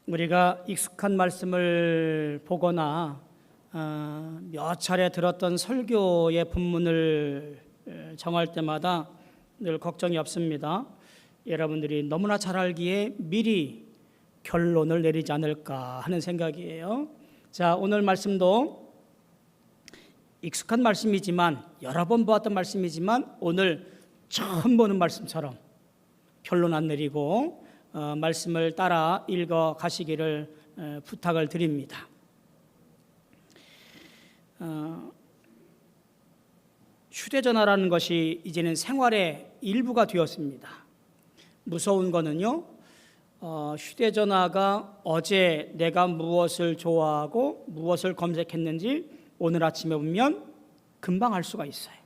우리가 익숙한 말씀을 보거나 몇 차례 들었던 설교의 본문을 정할 때마다 늘 걱정이 없습니다. 여러분들이 너무나 잘 알기에 미리 결론을 내리지 않을까 하는 생각이에요. 자, 오늘 말씀도 익숙한 말씀이지만 여러 번 보았던 말씀이지만 오늘 처음 보는 말씀처럼 결론 안 내리고 말씀을 따라 읽어 가시기를 부탁을 드립니다. 휴대전화라는 것이 이제는 생활의 일부가 되었습니다. 무서운 거는요, 휴대전화가 어제 내가 무엇을 좋아하고 무엇을 검색했는지 오늘 아침에 보면 금방 알 수가 있어요.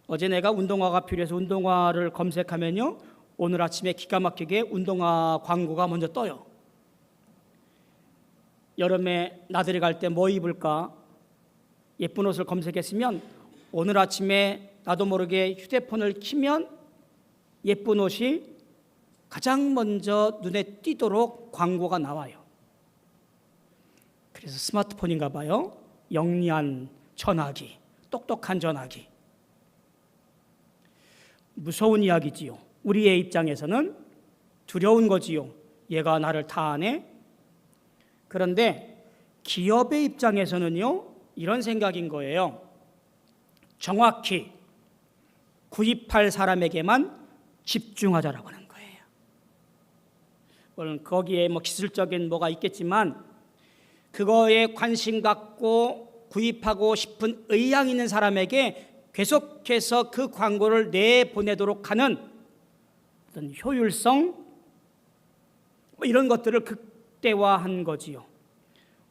어제 내가 운동화가 필요해서 운동화를 검색하면요, 오늘 아침에 기가 막히게 운동화 광고가 먼저 떠요. 여름에 나들이 갈 때 뭐 입을까? 예쁜 옷을 검색했으면 오늘 아침에 나도 모르게 휴대폰을 켜면 예쁜 옷이 가장 먼저 눈에 띄도록 광고가 나와요. 그래서 스마트폰인가 봐요. 영리한 전화기, 똑똑한 전화기. 무서운 이야기지요. 우리의 입장에서는 두려운 거지요. 얘가 나를 다 아네. 그런데 기업의 입장에서는요, 이런 생각인 거예요. 정확히 구입할 사람에게만 집중하자라고 하는 거예요. 물론 거기에 기술적인 뭐가 있겠지만 그거에 관심 갖고 구입하고 싶은 의향 있는 사람에게 계속해서 그 광고를 내보내도록 하는 어떤 효율성 이런 것들을 극대화한 거지요.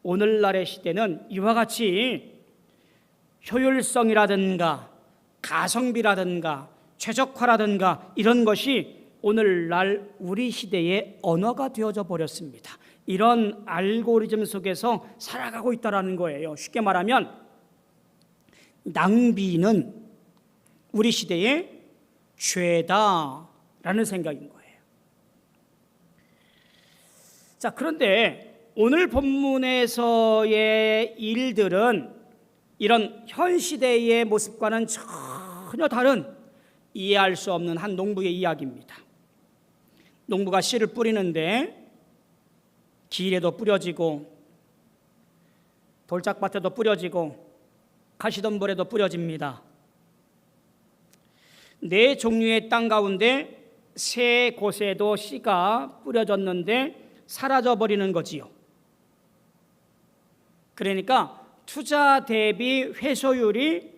오늘날의 시대는 이와 같이 효율성이라든가 가성비라든가 최적화라든가 이런 것이 오늘날 우리 시대의 언어가 되어져 버렸습니다. 이런 알고리즘 속에서 살아가고 있다는 거예요. 쉽게 말하면 낭비는 우리 시대의 죄다라는 생각인 거예요. 자, 그런데 오늘 본문에서의 일들은 이런 현 시대의 모습과는 전혀 다른 이해할 수 없는 한 농부의 이야기입니다. 농부가 씨를 뿌리는데 길에도 뿌려지고 돌짝밭에도 뿌려지고 가시덤불에도 뿌려집니다. 네 종류의 땅 가운데 세 곳에도 씨가 뿌려졌는데 사라져버리는 거지요. 그러니까 투자 대비 회소율이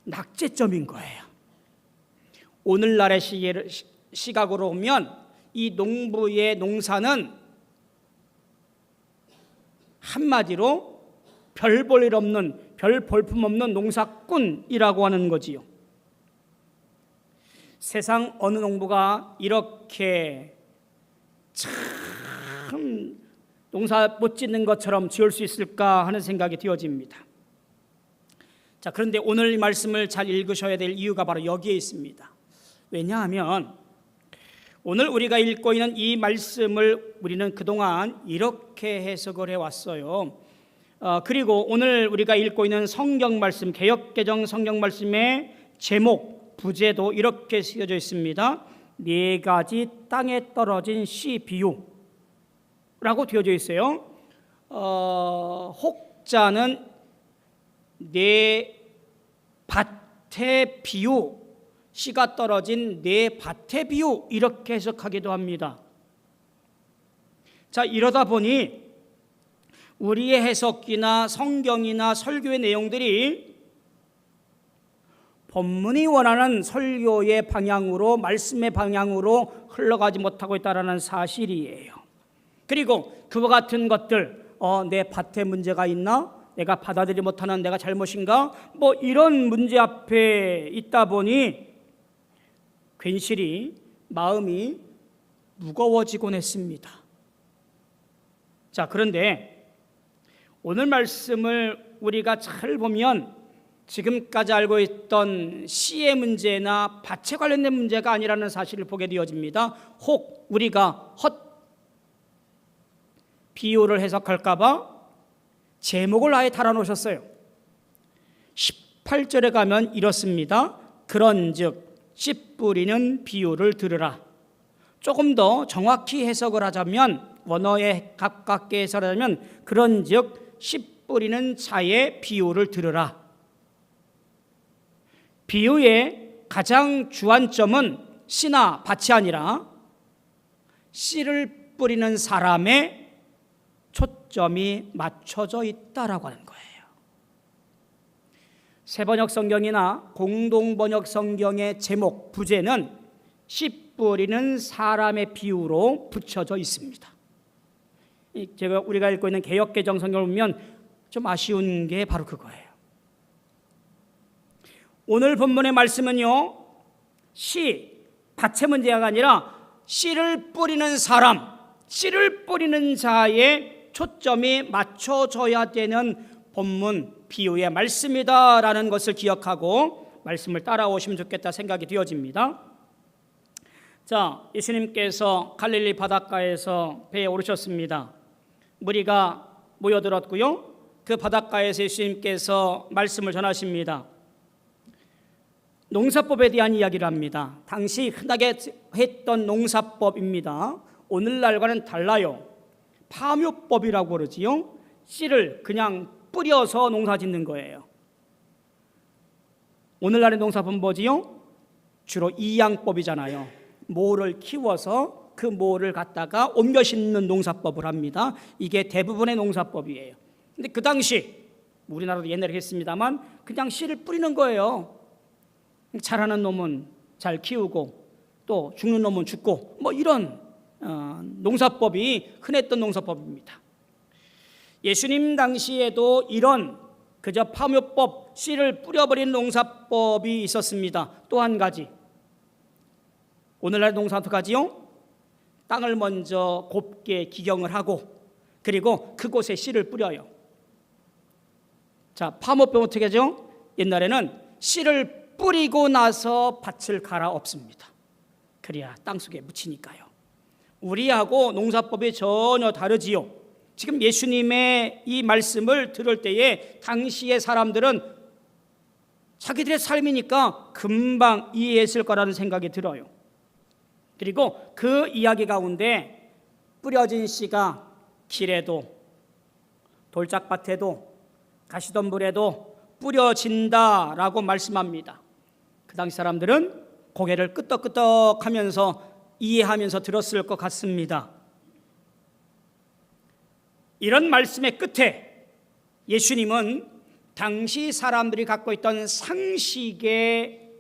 낙제점인 거예요. 오늘날의 시각으로 보면 이 농부의 농사는 한마디로 별 볼 일 없는, 별 볼품 없는 농사꾼이라고 하는 거지요. 세상 어느 농부가 이렇게 참 농사 못 짓는 것처럼 지을 수 있을까 하는 생각이 되어집니다. 자, 그런데 오늘 이 말씀을 잘 읽으셔야 될 이유가 바로 여기에 있습니다. 왜냐하면 오늘 우리가 읽고 있는 이 말씀을 우리는 그동안 이렇게 해석을 해왔어요. 그리고 오늘 우리가 읽고 있는 성경 말씀, 개역개정 성경 말씀의 제목, 부제도 이렇게 쓰여져 있습니다. 네 가지 땅에 떨어진 씨 비유라고 되어져 있어요. 혹자는 네 밭의 비유, 씨가 떨어진 네 밭의 비유 이렇게 해석하기도 합니다. 자, 이러다 보니 우리의 해석기나 성경이나 설교의 내용들이 본문이 원하는 설교의 방향으로, 말씀의 방향으로 흘러가지 못하고 있다는 사실이에요. 그리고 그와 같은 것들, 내 밭에 문제가 있나? 내가 받아들이지 못하는 내가 잘못인가? 이런 문제 앞에 있다 보니 괜시리 마음이 무거워지곤 했습니다. 자, 그런데 오늘 말씀을 우리가 잘 보면 지금까지 알고 있던 씨의 문제나 밭에 관련된 문제가 아니라는 사실을 보게 되어집니다. 혹 우리가 비유를 해석할까 봐 제목을 아예 달아놓으셨어요. 18절에 가면 이렇습니다. 그런즉 씨 뿌리는 비유를 들으라. 조금 더 정확히 해석을 하자면, 원어에 가깝게 해석하자면 그런즉 씨 뿌리는 자의 비유를 들으라. 비유의 가장 주안점은 씨나 밭이 아니라 씨를 뿌리는 사람의 초점이 맞춰져 있다라고 하는 거예요. 새번역 성경이나 공동번역 성경의 제목, 부제는 씨 뿌리는 사람의 비유로 붙여져 있습니다. 우리가 읽고 있는 개역개정 성경을 보면 좀 아쉬운 게 바로 그거예요. 오늘 본문의 말씀은요, 씨, 밭의 문제가 아니라 씨를 뿌리는 사람, 씨를 뿌리는 자의 초점이 맞춰져야 되는 본문 비유의 말씀이다라는 것을 기억하고 말씀을 따라오시면 좋겠다 생각이 되어집니다. 자, 예수님께서 갈릴리 바닷가에서 배에 오르셨습니다. 무리가 모여들었고요, 그 바닷가에서 예수님께서 말씀을 전하십니다. 농사법에 대한 이야기를 합니다. 당시 흔하게 했던 농사법입니다. 오늘날과는 달라요. 파묘법이라고 그러지요. 씨를 그냥 뿌려서 농사 짓는 거예요. 오늘날의 농사법은 뭐지요? 주로 이양법이잖아요. 모를 키워서 그 모를 갖다가 옮겨 심는 농사법을 합니다. 이게 대부분의 농사법이에요. 근데 그 당시, 우리나라도 옛날에 했습니다만, 그냥 씨를 뿌리는 거예요. 잘하는 놈은 잘 키우고 또 죽는 놈은 죽고, 뭐 이런 농사법이 흔했던 농사법입니다. 예수님 당시에도 이런 그저 파묘법, 씨를 뿌려버리는 농사법이 있었습니다. 또 한 가지, 오늘날 농사 어떡하지요? 땅을 먼저 곱게 기경을 하고 그리고 그곳에 씨를 뿌려요. 자, 파묘법 어떻게 하죠? 옛날에는 씨를 뿌리고 나서 밭을 갈아엎습니다. 그래야 땅속에 묻히니까요. 우리하고 농사법이 전혀 다르지요. 지금 예수님의 이 말씀을 들을 때에 당시의 사람들은 자기들의 삶이니까 금방 이해했을 거라는 생각이 들어요. 그리고 그 이야기 가운데 뿌려진 씨가 길에도 돌짝밭에도 가시덤불에도 뿌려진다라고 말씀합니다. 그 당시 사람들은 고개를 끄덕끄덕하면서 이해하면서 들었을 것 같습니다. 이런 말씀의 끝에 예수님은 당시 사람들이 갖고 있던 상식에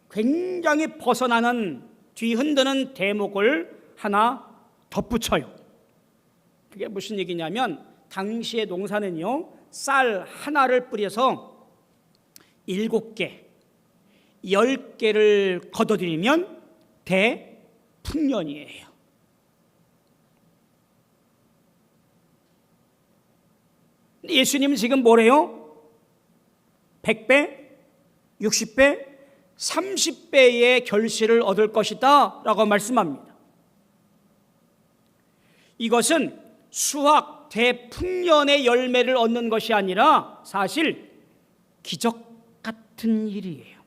굉장히 벗어나는 뒤흔드는 대목을 하나 덧붙여요. 그게 무슨 얘기냐면, 당시의 농사는요, 쌀 하나를 뿌려서 7개, 10개를 거둬들이면 대풍년이에요. 예수님은 지금 뭐래요? 100배, 60배, 30배의 결실을 얻을 것이다 라고 말씀합니다. 이것은 수확 대풍년의 열매를 얻는 것이 아니라 사실 기적 같은 일이에요.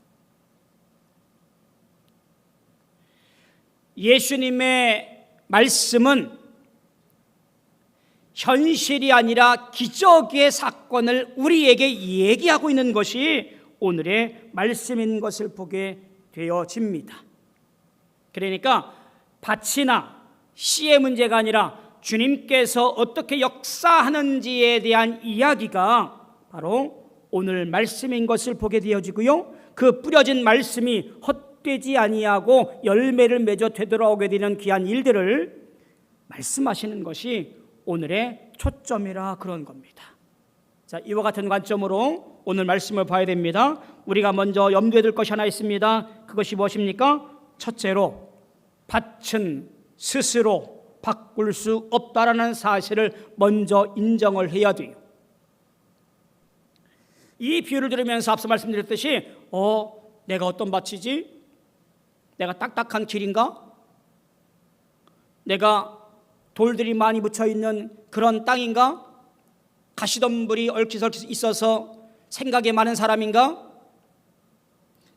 예수님의 말씀은 현실이 아니라 기적의 사건을 우리에게 얘기하고 있는 것이 오늘의 말씀인 것을 보게 되어집니다. 그러니까 밭이나 씨의 문제가 아니라 주님께서 어떻게 역사하는지에 대한 이야기가 바로 오늘 말씀인 것을 보게 되어지고요, 그 뿌려진 말씀이 헛되지 아니하고 열매를 맺어 되돌아오게 되는 귀한 일들을 말씀하시는 것이 오늘의 초점이라 그런 겁니다. 자, 이와 같은 관점으로 오늘 말씀을 봐야 됩니다. 우리가 먼저 염두에 둘 것이 하나 있습니다. 그것이 무엇입니까? 첫째로, 밭은 스스로 바꿀 수 없다라는 사실을 먼저 인정을 해야 돼요. 이 비유를 들으면서 앞서 말씀드렸듯이 내가 어떤 밭이지? 내가 딱딱한 길인가? 내가 돌들이 많이 묻혀 있는 그런 땅인가? 가시덤불이 얽히설키 있어서 생각이 많은 사람인가?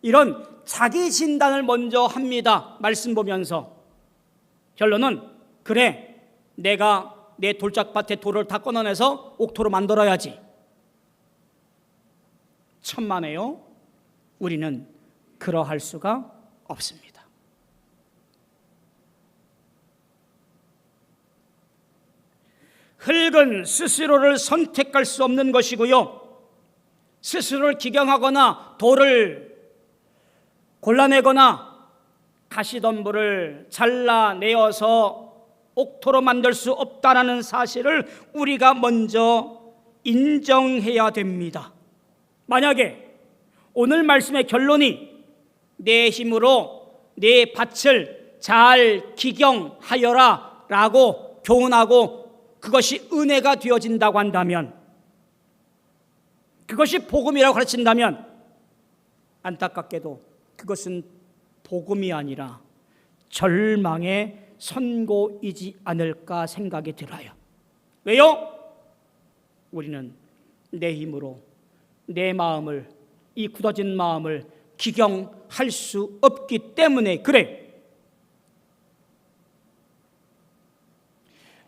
이런 자기 진단을 먼저 합니다. 말씀 보면서. 결론은 그래, 내가 내 돌짝밭에 돌을 다 끊어내서 옥토로 만들어야지. 천만에요. 우리는 그러할 수가 없습니다. 흙은 스스로를 선택할 수 없는 것이고요, 스스로를 기경하거나 돌을 골라내거나 가시덤불을 잘라내어서 옥토로 만들 수 없다는 사실을 우리가 먼저 인정해야 됩니다. 만약에 오늘 말씀의 결론이 내 힘으로 내 밭을 잘 기경하여라 라고 교훈하고 그것이 은혜가 되어진다고 한다면, 그것이 복음이라고 가르친다면, 안타깝게도 그것은 복음이 아니라 절망의 선고이지 않을까 생각이 들어요. 왜요? 우리는 내 힘으로 내 마음을, 이 굳어진 마음을 기경할 수 없기 때문에 그래.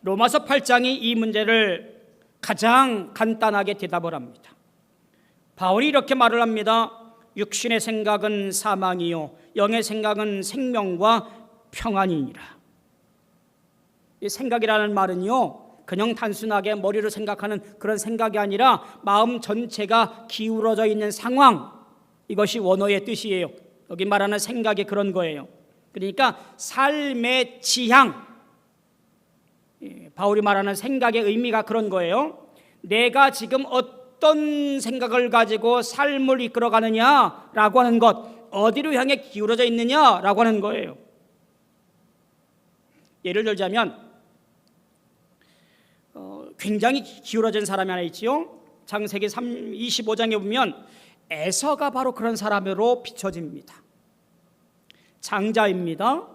로마서 8장이 이 문제를 가장 간단하게 대답을 합니다. 바울이 이렇게 말을 합니다. 육신의 생각은 사망이요 영의 생각은 생명과 평안이니라. 이 생각이라는 말은요, 그냥 단순하게 머리로 생각하는 그런 생각이 아니라 마음 전체가 기울어져 있는 상황, 이것이 원어의 뜻이에요. 여기 말하는 생각이 그런 거예요. 그러니까 삶의 지향, 바울이 말하는 생각의 의미가 그런 거예요. 내가 지금 어떤 생각을 가지고 삶을 이끌어가느냐라고 하는 것, 어디로 향해 기울어져 있느냐라고 하는 거예요. 예를 들자면 굉장히 기울어진 사람이 하나 있지요. 창세기 25장에 보면 에서가 바로 그런 사람으로 비춰집니다. 장자입니다.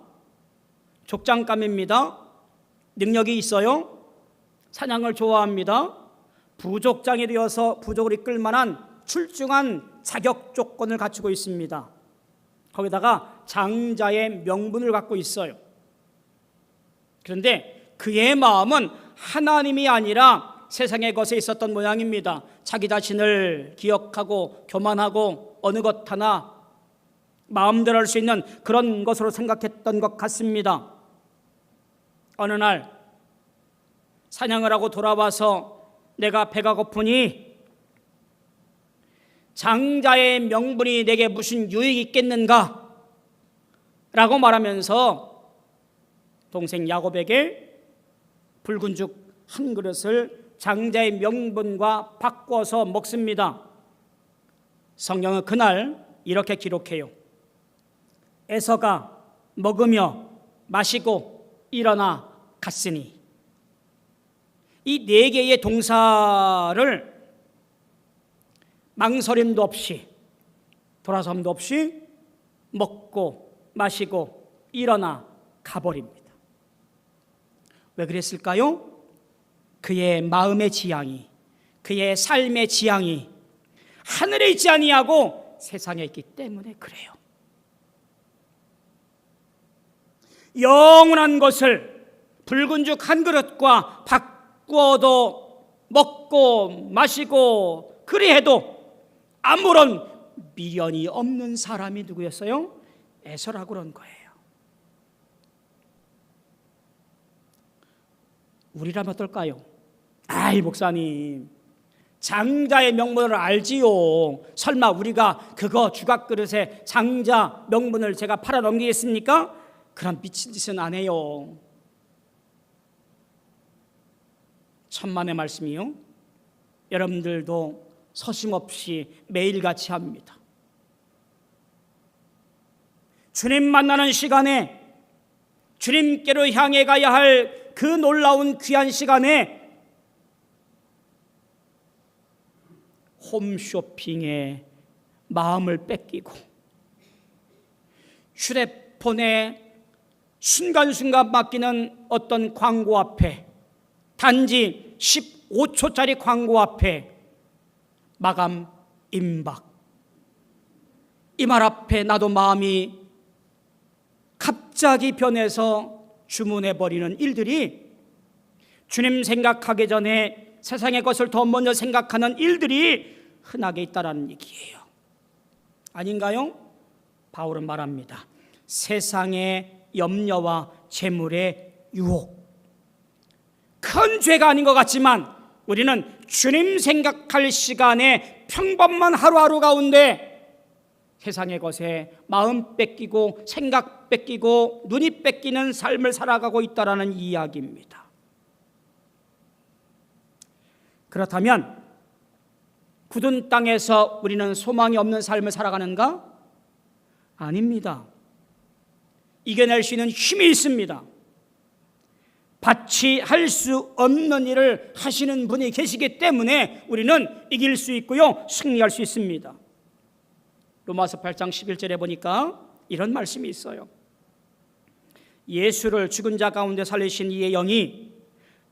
족장감입니다. 능력이 있어요. 사냥을 좋아합니다. 부족장이 되어서 부족을 이끌 만한 출중한 자격 조건을 갖추고 있습니다. 거기다가 장자의 명분을 갖고 있어요. 그런데 그의 마음은 하나님이 아니라 세상의 것에 있었던 모양입니다. 자기 자신을 기억하고 교만하고 어느 것 하나 마음대로 할 수 있는 그런 것으로 생각했던 것 같습니다. 어느 날 사냥을 하고 돌아와서 내가 배가 고프니 장자의 명분이 내게 무슨 유익이 있겠는가 라고 말하면서 동생 야곱에게 붉은 죽 한 그릇을 장자의 명분과 바꿔서 먹습니다. 성경은 그날 이렇게 기록해요. 에서가 먹으며 마시고 일어나 갔으니, 이 네 개의 동사를 망설임도 없이 돌아섬도 없이 먹고 마시고 일어나 가버립니다. 왜 그랬을까요? 그의 마음의 지향이, 그의 삶의 지향이 하늘에 있지 아니하고 세상에 있기 때문에 그래요. 영원한 것을 붉은 죽 한 그릇과 바꾸어도 먹고 마시고 그리해도 아무런 미련이 없는 사람이 누구였어요? 에서라고 그런 거예요. 우리라면 어떨까요? 아이 목사님, 장자의 명분을 알지요. 설마 우리가 그거 주각그릇에 장자 명분을 제가 팔아 넘기겠습니까? 그런 미친 짓은 안 해요. 천만의 말씀이요. 여러분들도 서심없이 매일같이 합니다. 주님 만나는 시간에, 주님께로 향해 가야 할 그 놀라운 귀한 시간에 홈쇼핑에 마음을 뺏기고 휴대폰에 순간순간 바뀌는 어떤 광고 앞에, 단지 15초짜리 광고 앞에 마감 임박, 이 말 앞에 나도 마음이 갑자기 변해서 주문해버리는 일들이, 주님 생각하기 전에 세상의 것을 더 먼저 생각하는 일들이 흔하게 있다는 얘기예요. 아닌가요? 바울은 말합니다. 세상의 염려와 재물의 유혹, 큰 죄가 아닌 것 같지만 우리는 주님 생각할 시간에 평범한 하루하루 가운데 세상의 것에 마음 뺏기고 생각 뺏기고 눈이 뺏기는 삶을 살아가고 있다는 이야기입니다. 그렇다면 굳은 땅에서 우리는 소망이 없는 삶을 살아가는가? 아닙니다. 이겨낼 수 있는 힘이 있습니다. 같이 할 수 없는 일을 하시는 분이 계시기 때문에 우리는 이길 수 있고요, 승리할 수 있습니다. 로마서 8장 11절에 보니까 이런 말씀이 있어요. 예수를 죽은 자 가운데 살리신 이의 영이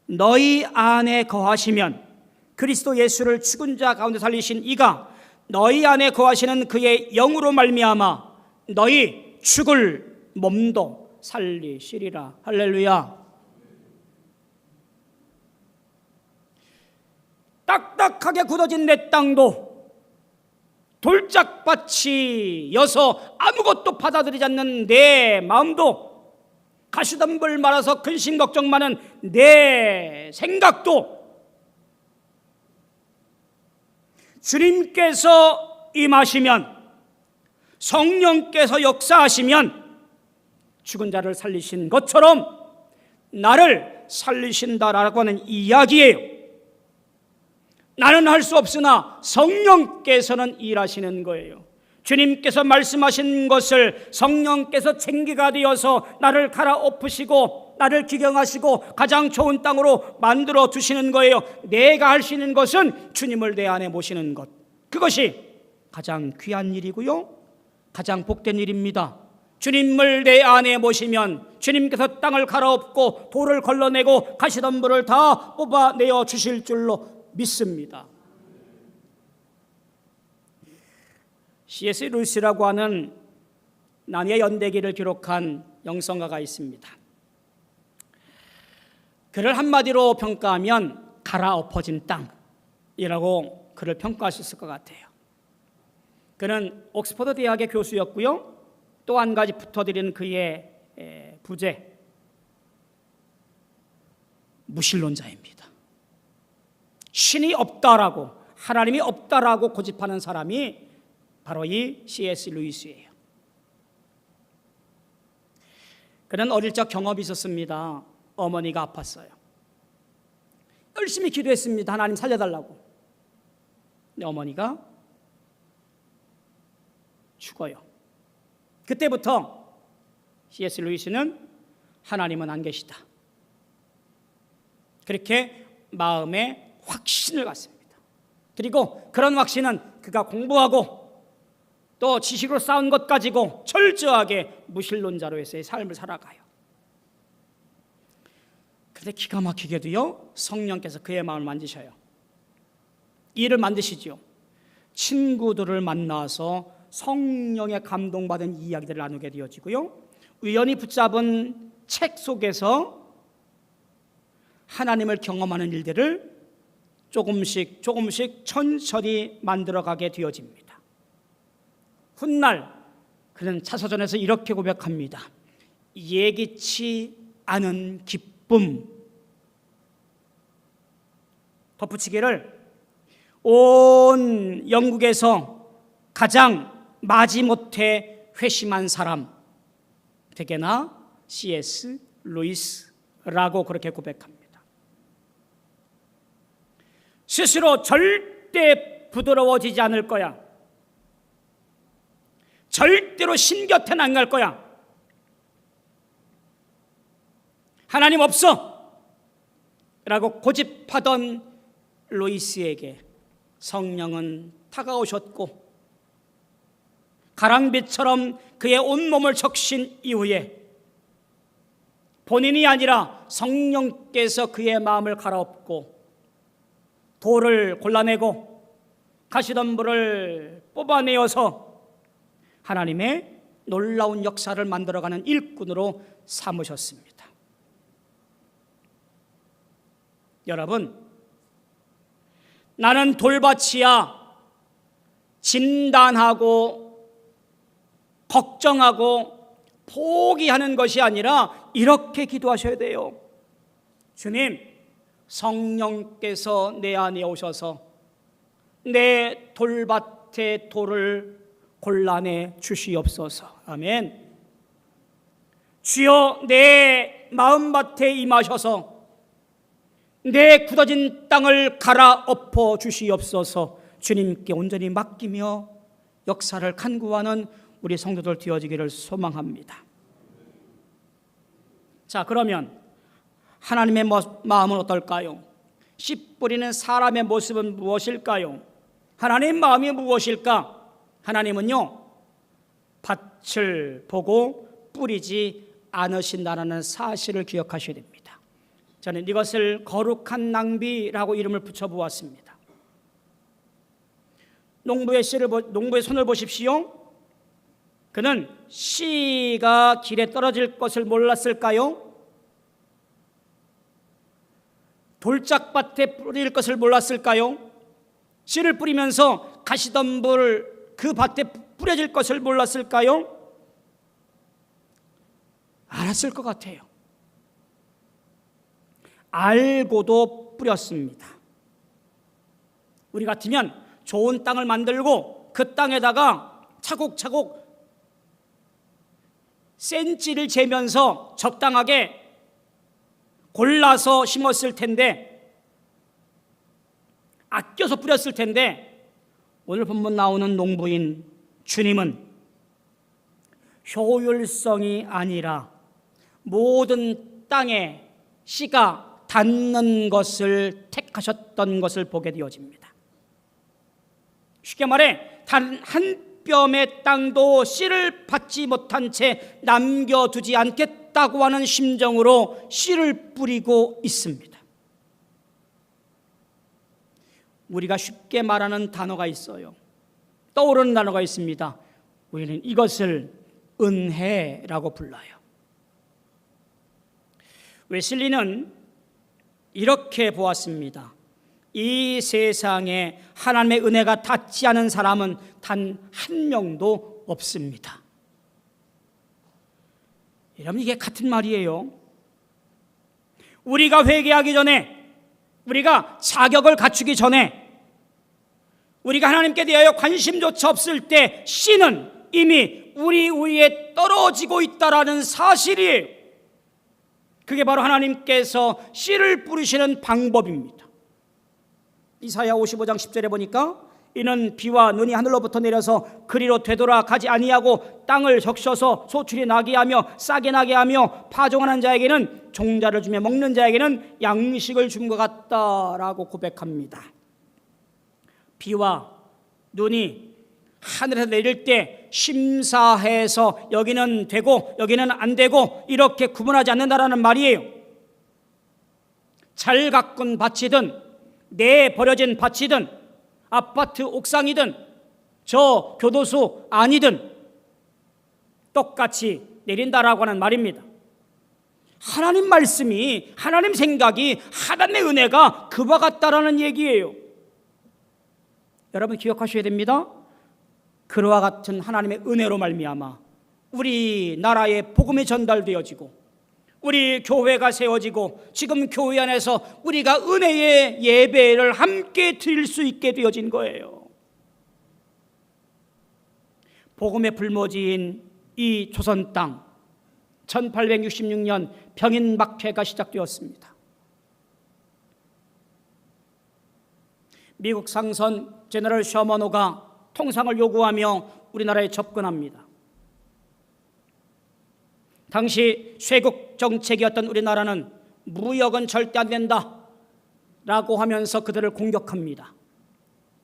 너희 안에 거하시면, 그리스도 예수를 죽은 자 가운데 살리신 이가 너희 안에 거하시는 그의 영으로 말미암아 너희 죽을 몸도 살리시리라. 할렐루야. 딱딱하게 굳어진 내 땅도, 돌짝밭이 여서 아무것도 받아들이지 않는 내 마음도, 가시덤불 말아서 근심 걱정 많은 내 생각도 주님께서 임하시면, 성령께서 역사하시면 죽은 자를 살리신 것처럼 나를 살리신다라고 하는 이야기예요. 나는 할 수 없으나 성령께서는 일하시는 거예요. 주님께서 말씀하신 것을 성령께서 쟁기가 되어서 나를 갈아엎으시고 나를 기경하시고 가장 좋은 땅으로 만들어 두시는 거예요. 내가 할 수 있는 것은 주님을 내 안에 모시는 것, 그것이 가장 귀한 일이고요, 가장 복된 일입니다. 주님을 내 안에 모시면 주님께서 땅을 갈아엎고 돌을 걸러내고 가시덤불을 다 뽑아내어 주실 줄로 믿습니다. C.S. 루이스라고 하는 나니아 연대기를 기록한 영성가가 있습니다. 그를 한마디로 평가하면 갈아엎어진 땅이라고 그를 평가할 수 있을 것 같아요. 그는 옥스퍼드 대학의 교수였고요, 또 한 가지 붙어드리는 그의 부제, 무신론자입니다. 신이 없다라고, 하나님이 없다라고 고집하는 사람이 바로 이 C.S. 루이스예요. 그는 어릴 적 경험이 있었습니다. 어머니가 아팠어요. 열심히 기도했습니다. 하나님 살려달라고. 근데 어머니가 죽어요. 그때부터 C.S. 루이스는 하나님은 안 계시다, 그렇게 마음에 확신을 갖습니다. 그리고 그런 확신은 그가 공부하고 또 지식으로 쌓은 것 가지고 철저하게 무신론자로서의 삶을 살아가요. 그런데 기가 막히게도요, 성령께서 그의 마음을 만지셔요. 이를 만드시죠. 친구들을 만나서 성령의 감동받은 이야기들을 나누게 되어지고요, 우연히 붙잡은 책 속에서 하나님을 경험하는 일들을 조금씩 천천히 만들어가게 되어집니다. 훗날 그는 차서전에서 이렇게 고백합니다. 예기치 않은 기쁨. 덧붙이기를, 온 영국에서 가장 마지못해 회심한 사람, 되게나 C.S. 루이스라고 그렇게 고백합니다. 스스로 절대 부드러워지지 않을 거야, 절대로 신 곁에는 안 갈 거야, 하나님 없어 라고 고집하던 루이스에게 성령은 다가오셨고 가랑비처럼 그의 온몸을 적신 이후에 본인이 아니라 성령께서 그의 마음을 갈아엎고 돌을 골라내고 가시덤불을 뽑아내어서 하나님의 놀라운 역사를 만들어가는 일꾼으로 삼으셨습니다. 여러분, 나는 돌밭이야 진단하고 걱정하고 포기하는 것이 아니라 이렇게 기도하셔야 돼요. 주님, 성령께서 내 안에 오셔서 내 돌밭의 돌을 골라내 주시옵소서. 아멘. 주여, 내 마음밭에 임하셔서 내 굳어진 땅을 갈아엎어 주시옵소서. 주님께 온전히 맡기며 역사를 간구하는 우리 성도들 되어지기를 소망합니다. 자, 그러면 하나님의 마음은 어떨까요? 씨 뿌리는 사람의 모습은 무엇일까요? 하나님의 마음이 무엇일까? 하나님은요, 밭을 보고 뿌리지 않으신다는 사실을 기억하셔야 됩니다. 저는 이것을 거룩한 낭비라고 이름을 붙여보았습니다. 농부의 손을 보십시오. 그는 씨가 길에 떨어질 것을 몰랐을까요? 돌짝밭에 뿌릴 것을 몰랐을까요? 씨를 뿌리면서 가시덤불 그 밭에 뿌려질 것을 몰랐을까요? 알았을 것 같아요. 알고도 뿌렸습니다. 우리 같으면 좋은 땅을 만들고 그 땅에다가 차곡차곡 센치를 재면서 적당하게 골라서 심었을 텐데, 아껴서 뿌렸을 텐데, 오늘 본문 나오는 농부인 주님은 효율성이 아니라 모든 땅에 씨가 닿는 것을 택하셨던 것을 보게 되어집니다. 쉽게 말해 단 한 뼘의 땅도 씨를 받지 못한 채 남겨두지 않겠다고 하는 심정으로 씨를 뿌리고 있습니다. 우리가 쉽게 말하는 단어가 있어요. 떠오르는 단어가 있습니다. 우리는 이것을 은혜라고 불러요. 웨슬리는 이렇게 보았습니다. 이 세상에 하나님의 은혜가 닿지 않은 사람은 단 한 명도 없습니다. 여러분, 이게 같은 말이에요. 우리가 회개하기 전에, 우리가 자격을 갖추기 전에, 우리가 하나님께 대하여 관심조차 없을 때 씨는 이미 우리 위에 떨어지고 있다라는 사실이에요. 그게 바로 하나님께서 씨를 뿌리시는 방법입니다. 이사야 55장 10절에 보니까 이는 비와 눈이 하늘로부터 내려서 그리로 되돌아 가지 아니하고 땅을 적셔서 소출이 나게 하며 싹이 나게 하며 파종하는 자에게는 종자를 주며 먹는 자에게는 양식을 준 것 같다라고 고백합니다. 비와 눈이 하늘에서 내릴 때 심사해서 여기는 되고 여기는 안 되고 이렇게 구분하지 않는다라는 말이에요. 잘 가꾼 밭이든 내버려진 밭이든 아파트 옥상이든 저 교도소 아니든 똑같이 내린다라고 하는 말입니다. 하나님 말씀이, 하나님 생각이, 하나님의 은혜가 그와 같다라는 얘기예요. 여러분 기억하셔야 됩니다. 그와 같은 하나님의 은혜로 말미암아 우리 나라에 복음이 전달되어지고 우리 교회가 세워지고 지금 교회 안에서 우리가 은혜의 예배를 함께 드릴 수 있게 되어진 거예요. 복음의 불모지인 이 조선 땅 1866년 병인박해가 시작되었습니다. 미국 상선 제너럴 셔먼호가 통상을 요구하며 우리나라에 접근합니다. 당시 쇄국 정책이었던 우리나라는 무역은 절대 안 된다 라고 하면서 그들을 공격합니다.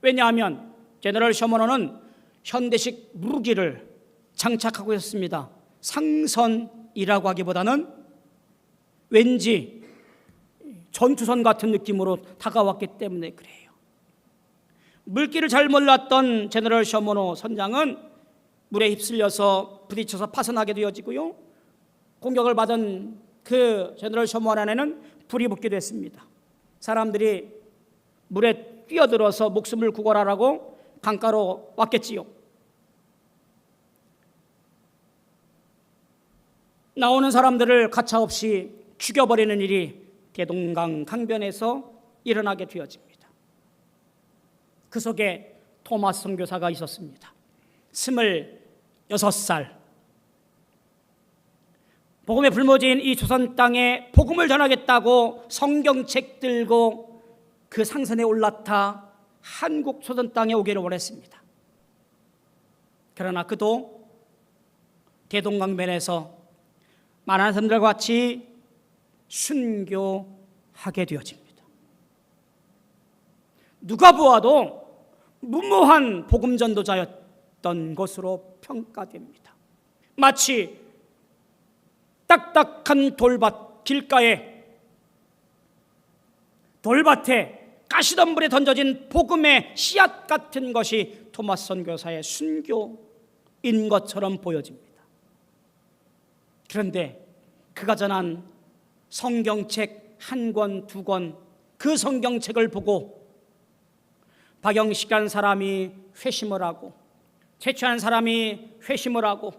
왜냐하면 제너럴 셔먼호는 현대식 무기를 장착하고 있었습니다. 상선이라고 하기보다는 왠지 전투선 같은 느낌으로 다가왔기 때문에 그래요. 물길을 잘 몰랐던 제너럴 셔먼호 선장은 물에 휩쓸려서 부딪혀서 파손하게 되어지고요. 공격을 받은 그 제너럴 셔먼 안에는 불이 붙게 됐습니다. 사람들이 물에 뛰어들어서 목숨을 구걸하라고 강가로 왔겠지요. 나오는 사람들을 가차없이 죽여버리는 일이 대동강 강변에서 일어나게 되어집니다. 그 속에 토마스 선교사가 있었습니다. 26살. 복음에 불모지인 이 조선 땅에 복음을 전하겠다고 성경책 들고 그 상선에 올라타 한국 조선 땅에 오기를 원했습니다. 그러나 그도 대동강변에서 많은 사람들과 같이 순교하게 되어집니다. 누가 보아도 무모한 복음 전도자였던 것으로 평가됩니다. 마치 딱딱한 돌밭 길가에 돌밭에 가시덤불에 던져진 복음의 씨앗 같은 것이 토마스 선교사의 순교인 것처럼 보여집니다. 그런데 그가 전한 성경책 한 권, 두 권, 그 성경책을 보고 박영식이라는 사람이 회심을 하고 최초한 사람이 회심을 하고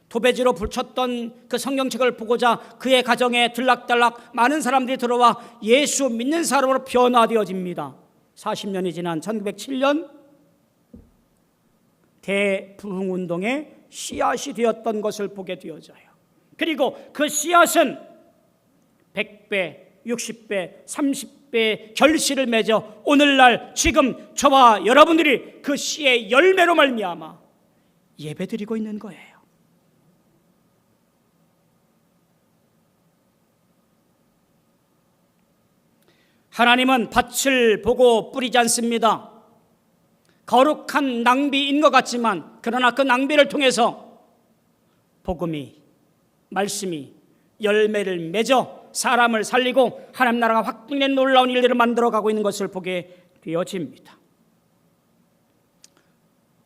도배지로 불쳤던 그 성경책을 보고자 그의 가정에 들락달락 많은 사람들이 들어와 예수 믿는 사람으로 변화되어집니다. 40년이 지난 1907년 대부흥운동의 씨앗이 되었던 것을 보게 되어져요. 그리고 그 씨앗은 100배, 60배, 30배 결실을 맺어 오늘날 지금 저와 여러분들이 그 씨의 열매로 말미암아 예배드리고 있는 거예요. 하나님은 밭을 보고 뿌리지 않습니다. 거룩한 낭비인 것 같지만 그러나 그 낭비를 통해서 복음이, 말씀이 열매를 맺어 사람을 살리고 하나님 나라가 확증된 놀라운 일들을 만들어가고 있는 것을 보게 되어집니다.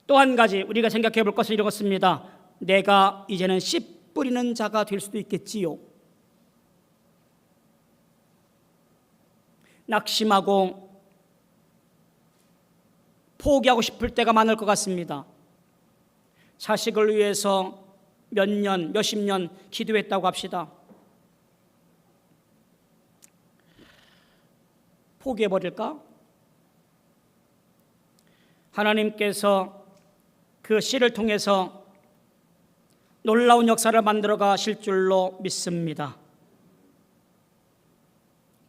또 한 가지 우리가 생각해 볼 것은 이렇습니다. 내가 이제는 씨 뿌리는 자가 될 수도 있겠지요. 낙심하고 포기하고 싶을 때가 많을 것 같습니다. 자식을 위해서 몇 년, 몇십 년 기도했다고 합시다. 포기해버릴까? 하나님께서 그 씨를 통해서 놀라운 역사를 만들어 가실 줄로 믿습니다.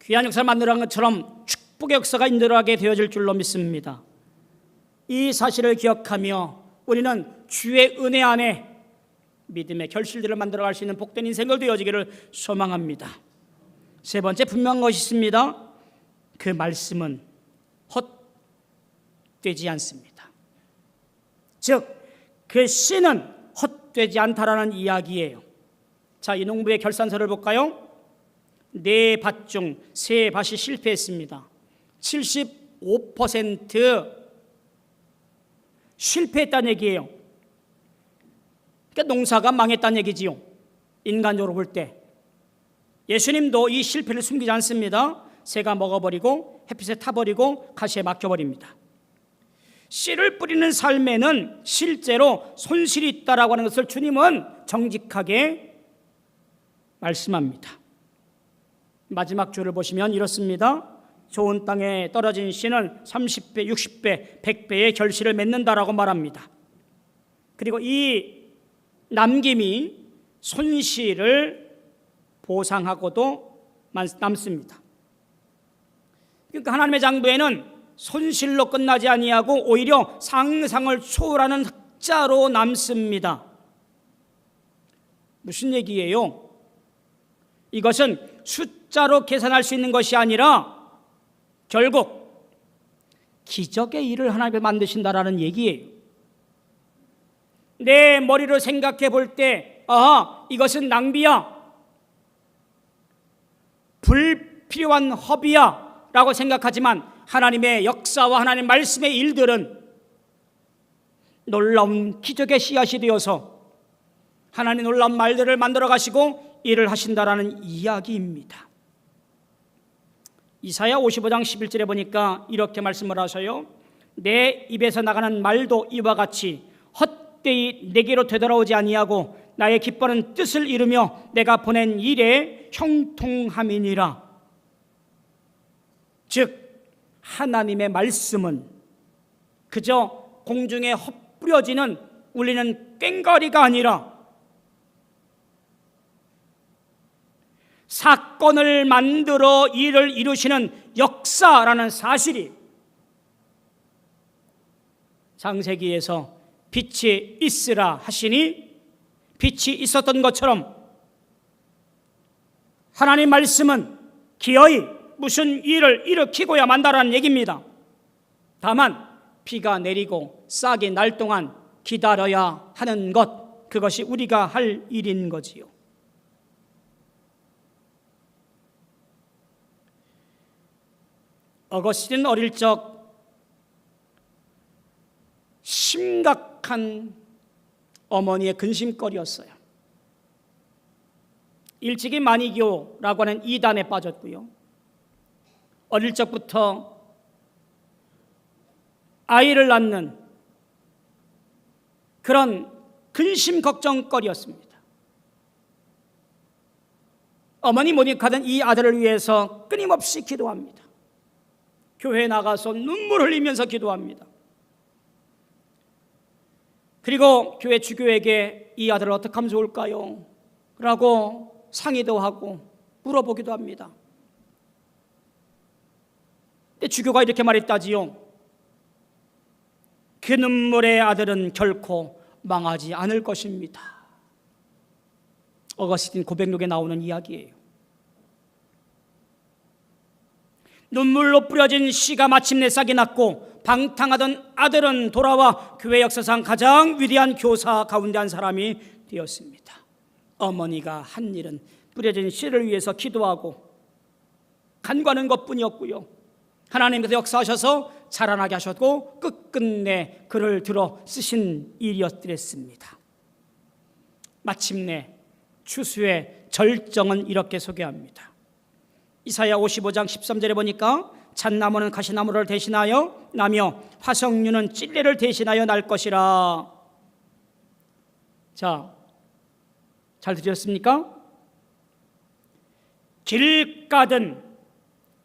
귀한 역사를 만들어간 것처럼 축복의 역사가 일어나게 되어질 줄로 믿습니다. 이 사실을 기억하며 우리는 주의 은혜 안에 믿음의 결실들을 만들어갈 수 있는 복된 인생을 되어지기를 소망합니다. 세 번째 분명한 것이 있습니다. 그 말씀은 헛되지 않습니다. 즉, 그 씨는 헛되지 않다라는 이야기예요. 자, 이 농부의 결산서를 볼까요? 4밭 중 3밭이 실패했습니다. 75% 실패했다는 얘기예요. 그러니까 농사가 망했다는 얘기지요. 인간적으로 볼 때. 예수님도 이 실패를 숨기지 않습니다. 새가 먹어버리고 햇빛에 타버리고 가시에 막혀버립니다. 씨를 뿌리는 삶에는 실제로 손실이 있다라고 하는 것을 주님은 정직하게 말씀합니다. 마지막 줄을 보시면 이렇습니다. 좋은 땅에 떨어진 씨는 30배, 60배, 100배의 결실을 맺는다라고 말합니다. 그리고 이 남김이 손실을 보상하고도 남습니다. 그러니까 하나님의 장부에는 손실로 끝나지 아니하고 오히려 상상을 초월하는 흑자로 남습니다. 무슨 얘기예요? 이것은 숫자로 계산할 수 있는 것이 아니라 결국 기적의 일을 하나님이 만드신다라는 얘기예요. 내 머리로 생각해 볼 때, 아하, 이것은 낭비야. 필요한 허비야 라고 생각하지만 하나님의 역사와 하나님 말씀의 일들은 놀라운 기적의 씨앗이 되어서 하나님 놀라운 말들을 만들어 가시고 일을 하신다라는 이야기입니다. 이사야 55장 11절에 보니까 이렇게 말씀을 하셔요. 내 입에서 나가는 말도 이와 같이 헛되이 내게로 되돌아오지 아니하고 나의 기뻐하는 뜻을 이루며 내가 보낸 일에 형통함이니라. 즉 하나님의 말씀은 그저 공중에 헛뿌려지는 울리는 꽹과리가 아니라 사건을 만들어 일을 이루시는 역사라는 사실이 창세기에서 빛이 있으라 하시니 빛이 있었던 것처럼 하나님 말씀은 기어이 무슨 일을 일으키고야 만다라는 얘기입니다. 다만 비가 내리고 싹이 날 동안 기다려야 하는 것, 그것이 우리가 할 일인 거지요. 어거스틴은 어릴 적 심각한 어머니의 근심거리였어요. 일찍이 마니교라고 하는 이단에 빠졌고요. 어릴 적부터 아이를 낳는 그런 근심 걱정거리였습니다. 어머니 모니카는 이 아들을 위해서 끊임없이 기도합니다. 교회에 나가서 눈물 흘리면서 기도합니다. 그리고 교회 주교에게 이 아들을 어떻게 하면 좋을까요? 라고 상의도 하고 물어보기도 합니다. 근데 주교가 이렇게 말했다지요. 그 눈물의 아들은 결코 망하지 않을 것입니다. 어거스틴 고백록에 나오는 이야기예요. 눈물로 뿌려진 씨가 마침내 싹이 났고 방탕하던 아들은 돌아와 교회 역사상 가장 위대한 교사 가운데 한 사람이 되었습니다. 어머니가 한 일은 뿌려진 씨를 위해서 기도하고 간구하는 것뿐이었고요. 하나님께서 역사하셔서 자라나게 하셨고 끝끝내 그를 들어 쓰신 일이었더랬습니다. 마침내 추수의 절정은 이렇게 소개합니다. 이사야 55장 13절에 보니까 잣나무는 가시나무를 대신하여 나며 화석류는 찔레를 대신하여 날 것이라. 자, 잘 들으셨습니까? 길가든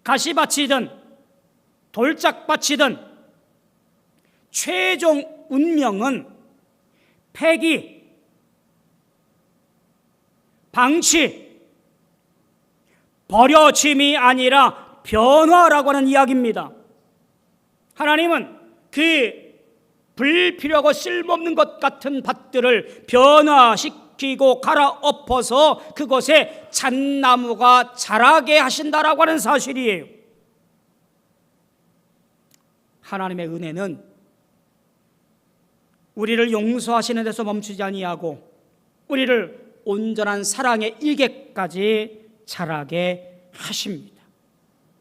가시밭이든 돌짝밭이든 최종 운명은 폐기, 방치, 버려짐이 아니라 변화라고 하는 이야기입니다. 하나님은 그 불필요하고 쓸모없는 것 같은 밭들을 변화시키고 갈아엎어서 그곳에 잣나무가 자라게 하신다라고 하는 사실이에요. 하나님의 은혜는 우리를 용서하시는 데서 멈추지 아니하고 우리를 온전한 사랑의 일개까지 자라게 하십니다.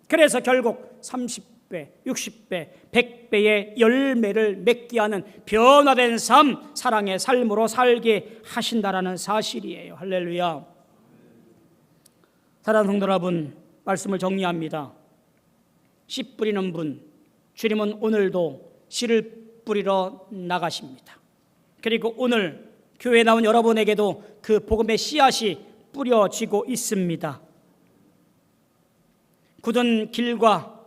그래서 결국 30배, 60배, 100배의 열매를 맺게 하는 변화된 삶, 사랑의 삶으로 살게 하신다라는 사실이에요. 할렐루야. 사랑하는 성도 여러분, 말씀을 정리합니다. 씨 뿌리는 분, 주님은 오늘도 씨를 뿌리러 나가십니다. 그리고 오늘 교회에 나온 여러분에게도 그 복음의 씨앗이 뿌려지고 있습니다. 굳은 길과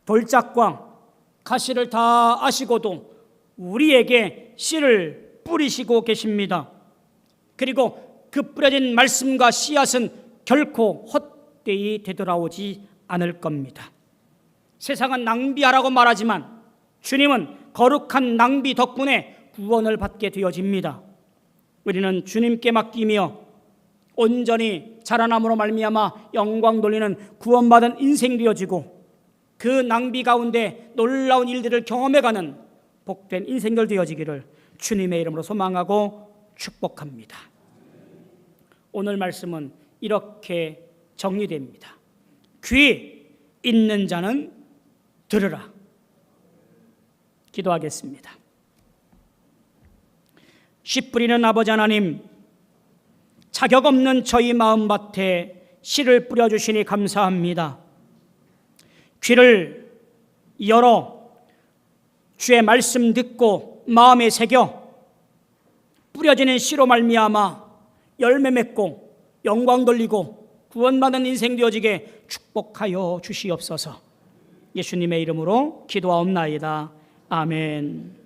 돌짝과 가시를 다 아시고도 우리에게 씨를 뿌리시고 계십니다. 그리고 그 뿌려진 말씀과 씨앗은 결코 헛되이 되돌아오지 않을 겁니다. 세상은 낭비하라고 말하지만 주님은 거룩한 낭비 덕분에 구원을 받게 되어집니다. 우리는 주님께 맡기며 온전히 자라남으로 말미암아 영광 돌리는 구원받은 인생 되어지고 그 낭비 가운데 놀라운 일들을 경험해가는 복된 인생들 되어지기를 주님의 이름으로 소망하고 축복합니다. 오늘 말씀은 이렇게 정리됩니다. 귀 있는 자는 들으라. 기도하겠습니다. 씨 뿌리는 아버지 하나님, 자격 없는 저희 마음밭에 씨를 뿌려주시니 감사합니다. 귀를 열어 주의 말씀 듣고 마음에 새겨 뿌려지는 씨로 말미암아 열매 맺고 영광 돌리고 구원받은 인생 되어지게 축복하여 주시옵소서. 예수님의 이름으로 기도하옵나이다. 아멘.